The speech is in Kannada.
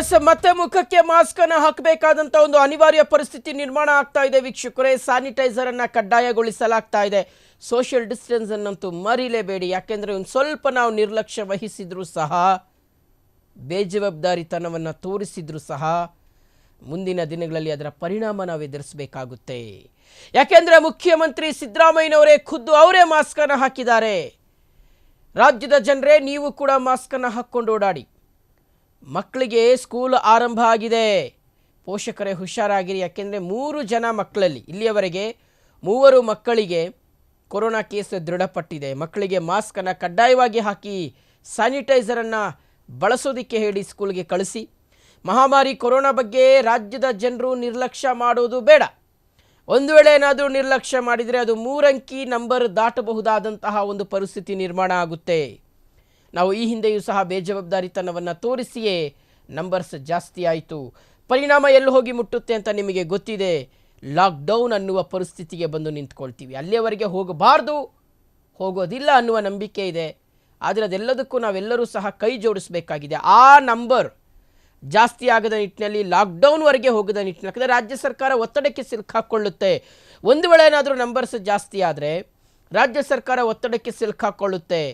ಎಸ್ ಮತ್ತೆ ಮುಖಕ್ಕೆ ಮಾಸ್ಕ್ ಅನ್ನು ಹಾಕಬೇಕಾದಂತ ಒಂದು ಅನಿವಾರ್ಯ ಪರಿಸ್ಥಿತಿ ನಿರ್ಮಾಣ ಆಗ್ತಾ ಇದೆ ವೀಕ್ಷಕರೇ. ಸ್ಯಾನಿಟೈಸರ್ ಅನ್ನು ಕಡ್ಡಾಯಗೊಳಿಸಲಾಗ್ತಾ ಇದೆ. ಸೋಷಿಯಲ್ ಡಿಸ್ಟೆನ್ಸ್ ಅನ್ನಂತೂ ಮರಿಲೇಬೇಡಿ. ಯಾಕೆಂದ್ರೆ ಒಂದು ಸ್ವಲ್ಪ ನಾವು ನಿರ್ಲಕ್ಷ್ಯ ವಹಿಸಿದ್ರು ಸಹ, ಬೇಜವಾಬ್ದಾರಿತನವನ್ನು ತೋರಿಸಿದ್ರು ಸಹ ಮುಂದಿನ ದಿನಗಳಲ್ಲಿ ಅದರ ಪರಿಣಾಮ ನಾವು ಎದುರಿಸಬೇಕಾಗುತ್ತೆ. ಯಾಕೆಂದ್ರೆ ಮುಖ್ಯಮಂತ್ರಿ ಸಿದ್ದರಾಮಯ್ಯನವರೇ ಖುದ್ದು ಅವರೇ ಮಾಸ್ಕ್ ಅನ್ನು ಹಾಕಿದ್ದಾರೆ. ರಾಜ್ಯದ ಜನರೇ ನೀವು ಕೂಡ ಮಾಸ್ಕ್ ಅನ್ನು ಹಾಕ್ಕೊಂಡು ಓಡಾಡಿ. ಮಕ್ಕಳಿಗೆ ಸ್ಕೂಲ್ ಆರಂಭ ಆಗಿದೆ. ಪೋಷಕರೇ ಹುಷಾರಾಗಿರಿ. ಯಾಕೆಂದರೆ 3 ಜನ ಮಕ್ಕಳಲ್ಲಿ ಇಲ್ಲಿಯವರೆಗೆ 3 ಮಕ್ಕಳಿಗೆ ಕೊರೋನಾ ಕೇಸ್ ದೃಢಪಟ್ಟಿದೆ. ಮಕ್ಕಳಿಗೆ ಮಾಸ್ಕನ್ನು ಕಡ್ಡಾಯವಾಗಿ ಹಾಕಿ ಸ್ಯಾನಿಟೈಸರನ್ನು ಬಳಸೋದಕ್ಕೆ ಹೇಳಿ ಸ್ಕೂಲ್ಗೆ ಕಳಿಸಿ. ಮಹಾಮಾರಿ ಕೊರೋನಾ ಬಗ್ಗೆ ರಾಜ್ಯದ ಜನರು ನಿರ್ಲಕ್ಷ್ಯ ಮಾಡೋದು ಬೇಡ. ಒಂದು ವೇಳೆ ಏನಾದರೂ ನಿರ್ಲಕ್ಷ್ಯ ಮಾಡಿದರೆ ಅದು 3 ಅಂಕಿ ನಂಬರ್ ದಾಟಬಹುದಾದಂತಹ ಒಂದು ಪರಿಸ್ಥಿತಿ ನಿರ್ಮಾಣ ಆಗುತ್ತೆ. ನಾವು ಈ ಹಿಂದೆಯೂ ಸಹ ಬೇಜವಾಬ್ದಾರಿತನವನ್ನು ತೋರಿಸಿಯೇ ನಂಬರ್ಸ್ ಜಾಸ್ತಿ ಆಯಿತು. ಪರಿಣಾಮ ಎಲ್ಲಿ ಹೋಗಿ ಮುಟ್ಟುತ್ತೆ ಅಂತ ನಿಮಗೆ ಗೊತ್ತಿದೆ. ಲಾಕ್ಡೌನ್ ಅನ್ನುವ ಪರಿಸ್ಥಿತಿಗೆ ಬಂದು ನಿಂತ್ಕೊಳ್ತೀವಿ. ಅಲ್ಲಿಯವರೆಗೆ ಹೋಗಬಾರ್ದು, ಹೋಗೋದಿಲ್ಲ ಅನ್ನುವ ನಂಬಿಕೆ ಇದೆ. ಆದರೆ ಅದೆಲ್ಲದಕ್ಕೂ ನಾವೆಲ್ಲರೂ ಸಹ ಕೈ ಜೋಡಿಸಬೇಕಾಗಿದೆ. ಆ ನಂಬರ್ ಜಾಸ್ತಿ ಆಗದ ನಿಟ್ಟಿನಲ್ಲಿ ಲಾಕ್ಡೌನ್ವರೆಗೆ ಹೋಗದ ನಿಟ್ಟಿನಲ್ಲಿ ರಾಜ್ಯ ಸರ್ಕಾರ ಒತ್ತಡಕ್ಕೆ ಸಿಲುಕಾಕೊಳ್ಳುತ್ತೆ. ಒಂದು ವೇಳೆ ಏನಾದರೂ ನಂಬರ್ಸ್ ಜಾಸ್ತಿ ಆದರೆ ರಾಜ್ಯ ಸರ್ಕಾರ ಒತ್ತಡಕ್ಕೆ ಸಿಲುಕಾಕೊಳ್ಳುತ್ತೆ.